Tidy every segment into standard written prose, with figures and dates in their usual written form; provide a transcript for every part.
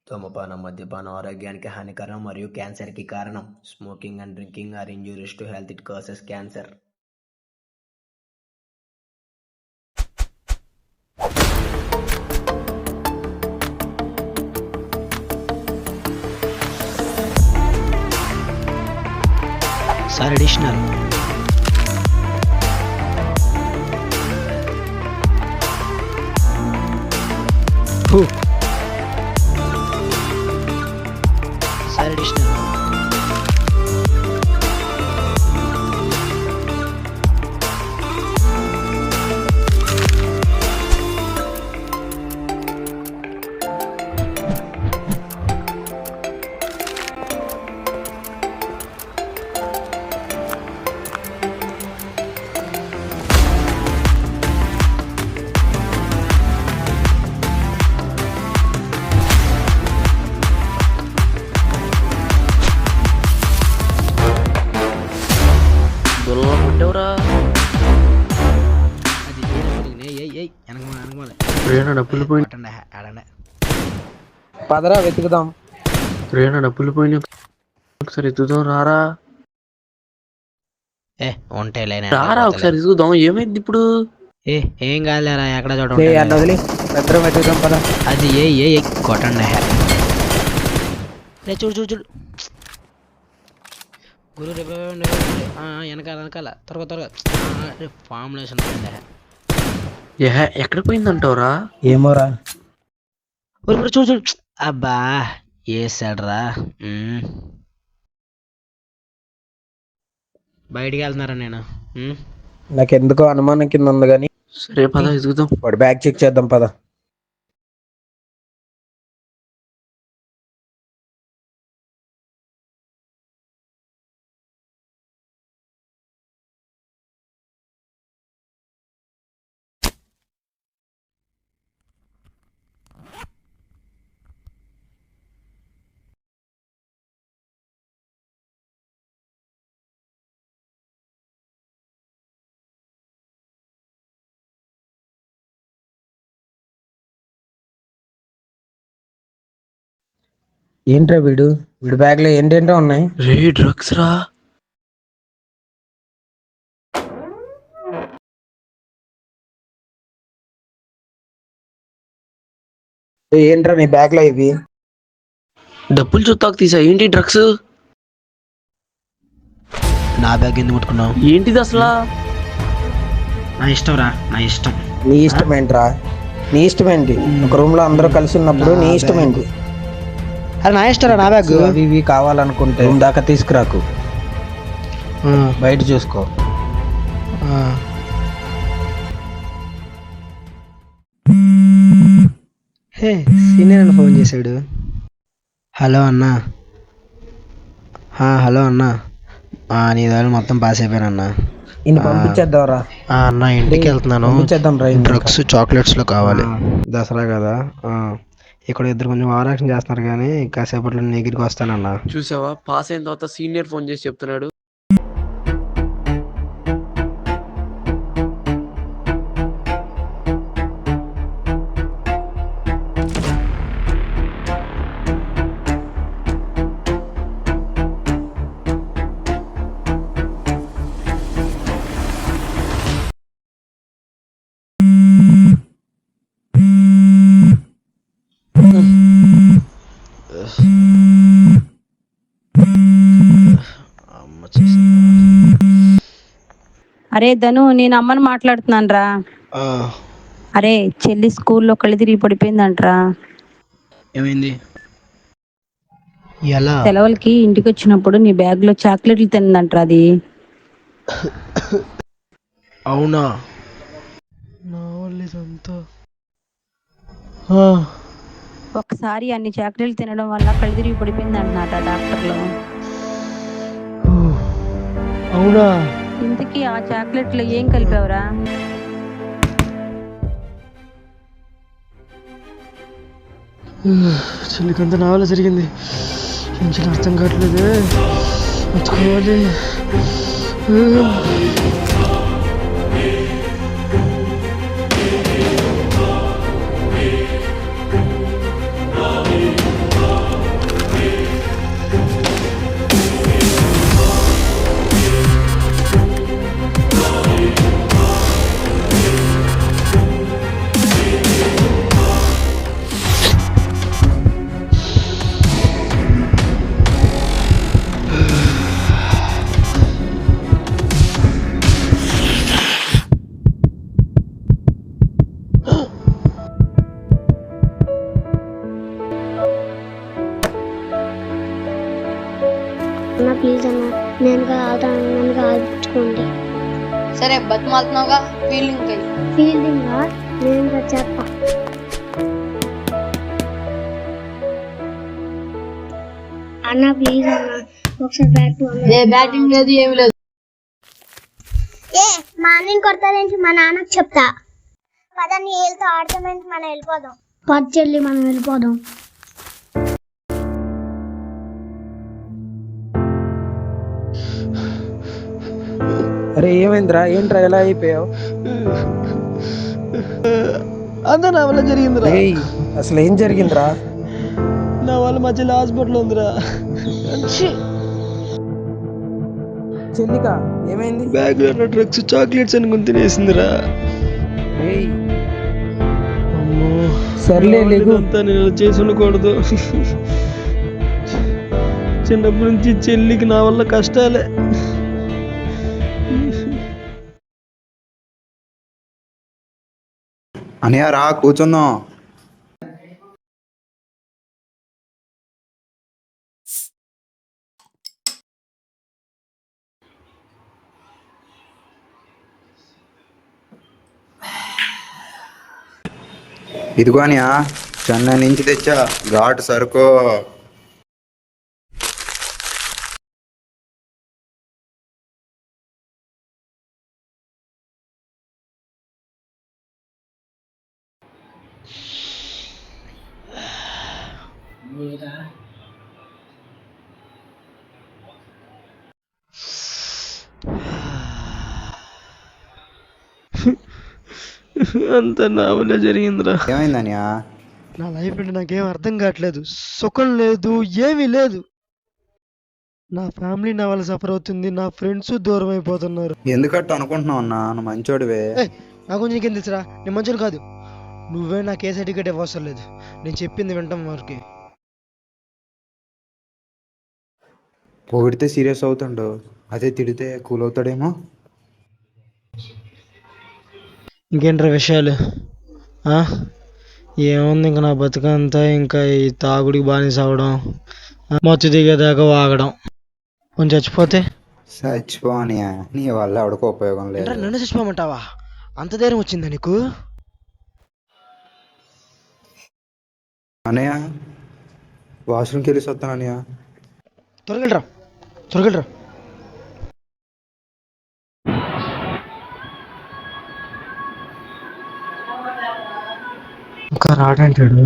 ధూమపానం, మద్యపానం ఆరోగ్యానికి హానికరం మరియు క్యాన్సర్కి కారణం. Smoking and drinking are injurious to health. It causes cancer. Sir, additional. Who? Sir, additional. డబ్బులు పోయి పదరా వెతుకుదాం. డబ్బులు పోయి ఒకసారి ఎత్తుదాం రారా ఒకసారి ఎత్తుదాం. ఏమైంది ఇప్పుడు? ఏం కాదులేరా, ఎక్కడ వదిలి భద్రం వెతుకుదాం పద. అది కొట్టండి. చూడు చూడు చూడు గురు వెనకాల త్వరగా ఫార్ములేషన్. ఎక్కడ పోయిందంటావురా? ఏమోరా. చూడు చూడు అబ్బా ఏసాడ్రా. బయటికి వెళ్తున్నారా? నేను నాకెందుకో అనుమానం కింద ఉంది కానీ సరే పద ఎదుగుదాం. వాడి బ్యాగ్ చెక్ చేద్దాం పద. ఏంట్రా వీడి బ్యాగ్ లో ఏంటేంటో ఉన్నాయి. డ్రగ్స్ రా. ఏంట్రా నీ బ్యాగ్ లో ఇవి? డబ్బులు చూస్తాకు తీసా. ఏంటి డ్రగ్స్? నా బ్యాగ్ ఎందుకు ముట్టుకున్నావు? ఏంటిది అసలు? నా ఇష్టం రా, నా ఇష్టం. నీ ఇష్టం ఏంట్రా? నీ ఇష్టం ఏంటి? ఒక రూమ్ లో అందరూ కలిసి ఉన్నప్పుడు నీ ఇష్టం ఏంటి? అది నా ఇష్టం రా. నా బ్యాగ్ అవి ఇవి కావాలనుకుంటే రూమ్ దాకా తీసుకురాకు, బయట చూసుకో. సీనియర్ అని ఫోన్ చేశాడు. హలో అన్నా. హలో అన్నా, నీ దాని మొత్తం పాస్ అయిపోయానన్నా. పంపించేద్దాంరా. అన్న ఇంటికి వెళ్తున్నాను. డ్రగ్స్ చాక్లెట్స్ లో కావాలి. దసరా కదా, ఇక్కడ ఇద్దరు కొంచెం ఆరాక్షన్ చేస్తున్నారు కానీ కాసేపట్లో నీ దగ్గరికి వస్తానన్నా. చూసావా, పాస్ అయిన తర్వాత సీనియర్ ఫోన్ చేసి చెప్తున్నాడు. అరే ధను, నేను అమ్మని మాట్లాడుతున్నాను రా. అరే చెల్లి స్కూల్లో కళ్ళు తిరిగి పడిపోయిందంటరా. ఏమైంది? ఎలా? సెలవులకి ఇంటికి వచ్చినప్పుడు నీ బ్యాగ్ లో చాక్లెట్లు తిందంటరా. అది అవునా? ఒకసారి అన్ని చాక్లెట్లు తినడం వల్ల కళ్ళు తిరిగి పడిపోయింది అంటున్నారా డాక్టర్లు. అవునా? ఇంతకీ ఆ చాక్లెట్లు ఏం కలిపావురా? చెల్లికంత నా వల్ల జరిగింది. కొంచెం అర్థం కావట్లేదు. బతుకోవాలి. అన్న ప్లీజ్ అన్న, నేను ఆగుతాను, నన్ను ఆగించుకోండి. సరే బతిమాలుతున్నావుగా, ఫీల్డింగ్ ఫీల్డింగ్ నేను చేస్తా. అన్న ప్లీజ్ అన్న, ఒకసారి బ్యాటింగ్ లేదు ఏమి లేదు. మా అన్నని కొడతారేంటి, మా నాన్నకు చెప్తా. పదని ఏళ్ళతో ఆడతామేంటి, మనం వెళ్ళిపోదాం. పద చెల్లి, మనం వెళ్ళిపోదాం. అరే ఏమైందిరా, ఏంట్రా ఎలా అయిపోయావు? అంతా నా వల్ల జరిగిందిరా. అసలు ఏం జరిగిందిరా? నా వల్ల మా చెల్లి హాస్పిటల్ ఉందిరా. చెల్లికా ఏమైంది? బ్యాగ్ లో డ్రగ్స్ చాక్లెట్స్ అనుకుని తినేసిందిరా. సర్లే లేకు, అంతా నేను చేసి ఉండకూడదు. చిన్నప్పటి నుంచి చెల్లికి నా వల్ల కష్టాలే. అనియా రా కూర్చుందాం. ఇదిగో అనియా, చెన్నై నుంచి తెచ్చా ఘాటు సరుకు. అంత నా వల్ల జరిగిందిరా. ఏమైందనియా? నా లైఫ్ అంటే నాకేం అర్థం కావట్లేదు. సుఖం లేదు, ఏమీ లేదు. నా ఫ్యామిలీ నా వల్ల సఫర్ అవుతుంది, నా ఫ్రెండ్స్ దూరం అయిపోతున్నారు. ఎందుకట్టు అనుకుంటున్నావు అన్నా? నువ్వు మంచోడివే. నా గురించి నీకేం తెలుసురా? నేను మంచోడు కాదు. నువ్వే నాకు ఏ సర్టిఫికేట్ ఇవ్వవసరం లేదు. నేను చెప్పింది వింటాం వరకే. పొగిడితే సీరియస్ అవుతాడు, అదే తిడితే కూల్ అవుతాడేమో. ఇంకేంట్రా విషయాలు? ఏముంది, ఇంకా నా బతుకంతా ఇంకా ఈ తాగుడికి బానిస అవడం, మత్తు దిగేదాకా వాగడం. కొంచెం చచ్చిపోతే చచ్చిపోనియా, నీ వల్ల ఎవడికి ఉపయోగం లేదు. నన్ను చచ్చిపోమంటావా? అంత ధైర్యం వచ్చిందా నీకు? అనయ్య, వాష్రూమ్కి వెళ్ళి వస్తాను అనయ్య. త్వరగలరా, త్వరగలరా. ఇంకా రాడంటాడు.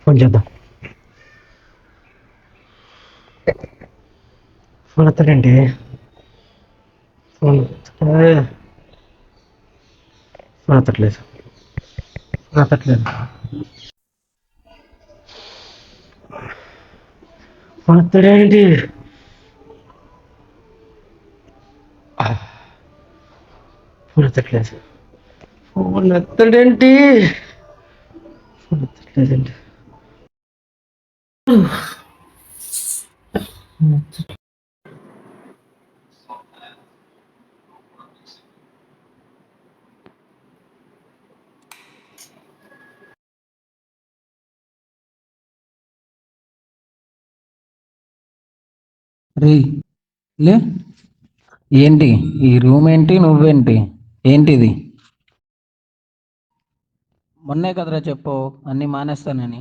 ఫోన్ చేద్దాం. ఫోన్ ఎత్తాడండి. ఫోన్ ఎత్తట్లేదు, ఫోన్ ఎత్తట్లేదు, ఫోన్ ఎత్తాడేంటి? ఫోన్ ఎత్తట్లేదు, ఫోన్ ఎత్తడేంటి? ఫోన్ ఎత్తట్లేదండి. రే లే, ఏంటి ఈ రూమ్ ఏంటి, నువ్వేంటి, ఏంటిది? మొన్నే కదరా చెప్పు అన్నీ మానేస్తానని.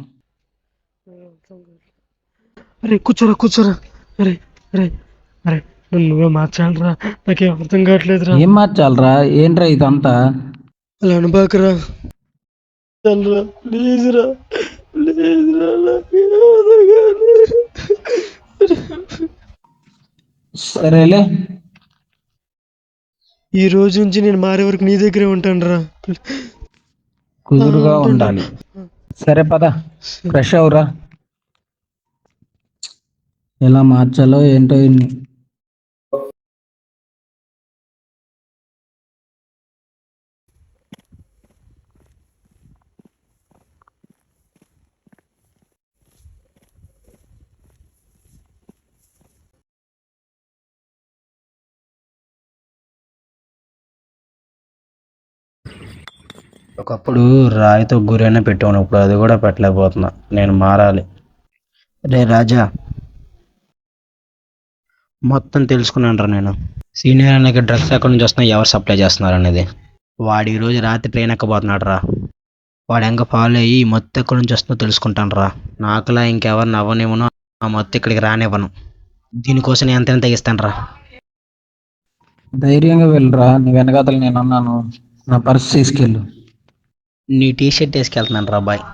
అరే కూర్చోరా, కూర్చోరా. అరే అరే అరే, నువ్వే మార్చాలరా, నాకేం అర్థం కావట్లేదురా. ఏం మార్చాలరా? ఏంట్రా ఇదంతా? అలా అనుబాకరా, ప్లీజ్ రా, ప్లీజ్ రా. సరేలే, ఈ రోజు నుంచి నేను మారే వరకు నీ దగ్గరే ఉంటాను రా. కుదురుగా ఉండాలి. సరే పద, ఫ్రెష్ అవురా. ఎలా మార్చాలో ఏంటో ఇన్ని. ఒకప్పుడు రాయితో గురైనా పెట్టాను, ఇప్పుడు అది కూడా పెట్టలేకపోతున్నా. నేను మారాలి. రే రాజా, మొత్తం తెలుసుకున్నాను నేను. సీనియర్ అన్నకి డ్రగ్స్ ఎక్కడి నుంచి వస్తున్నాయి, ఎవరు సప్లై చేస్తున్నారు అనేది. వాడు ఈరోజు రాత్రి ట్రైన్ ఎక్కబోతున్నాడు రా. వాడు ఎంగ ఫాలో అయ్యి ఈ మొత్తం ఎక్కడి నుంచి వస్తుందో తెలుసుకుంటాను రా. నాకులా ఇంకెవరిని అవ్వనివ్వను, ఆ మొత్తం ఇక్కడికి రానివ్వను. దీనికోసం నేను ఎంతైనా తెగిస్తాను రా. ధైర్యంగా వెళ్ళరా, నీ వెనకాతలు నేను అన్నాను. నా పర్స్ తీసుకెళ్ళు. నీ టీ షర్ట్ వేసుకెళ్తున్నాను రా బాయ్.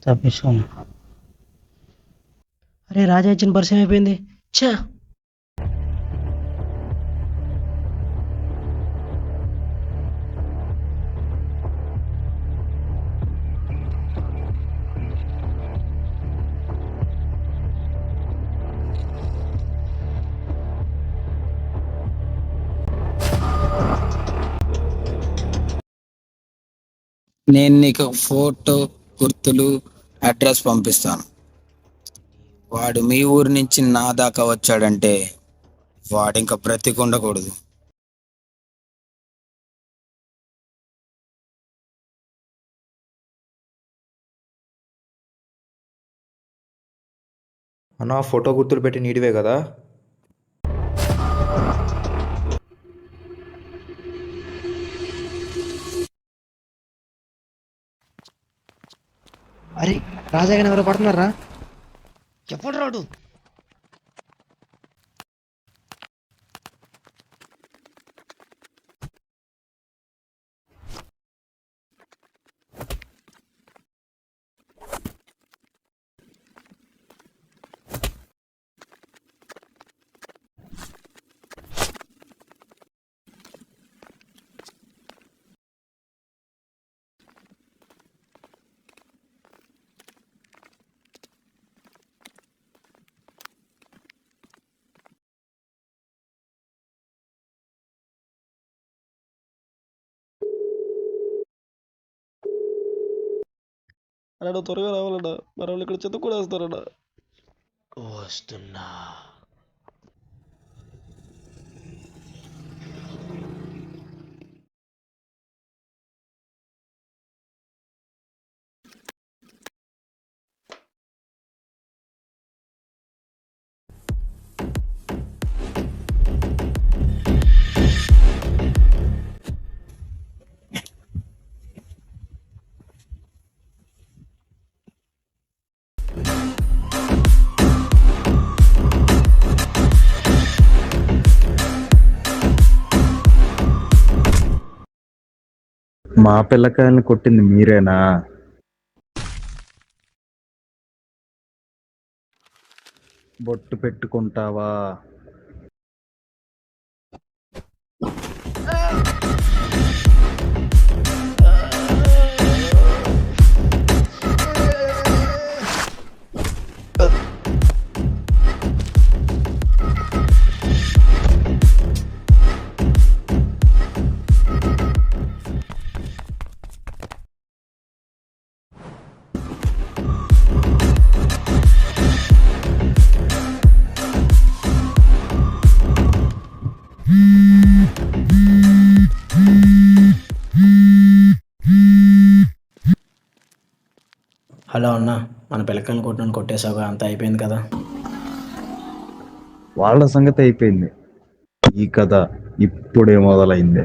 తప్పించుకోను. అరే రాజా ఇచ్చిన పరిచయం అయిపోయింది. ఛా, నేను నీకు ఫోటో, గుర్తులు, అడ్రస్ పంపిస్తాను. వాడు మీ ఊరు నుంచి నా దాకా వచ్చాడంటే వాడు ఇంకా బ్రతికుండకూడదు. అన్న ఫోటో గుర్తులు పెట్టి నీడివే కదా? అరే రాజా గారు ఎవరో పడుతున్నారా? ఎప్పుడు రాడు? అలా త్వరగా రావాలన్నా, మరి వాళ్ళు ఇక్కడ చెత్త కూడా వేస్తారన్నా. వస్తున్నా. మా పిల్లకాయల్ని కొట్టింది మీరేనా? బొట్టు పెట్టుకుంటావా? హలో అన్న, మన పిల్లకాయలు కొట్టని కొట్టేసావుగా, అంతా అయిపోయింది కదా. వాళ్ళ సంగతి అయిపోయింది, ఈ కథ ఇప్పుడే మొదలైంది.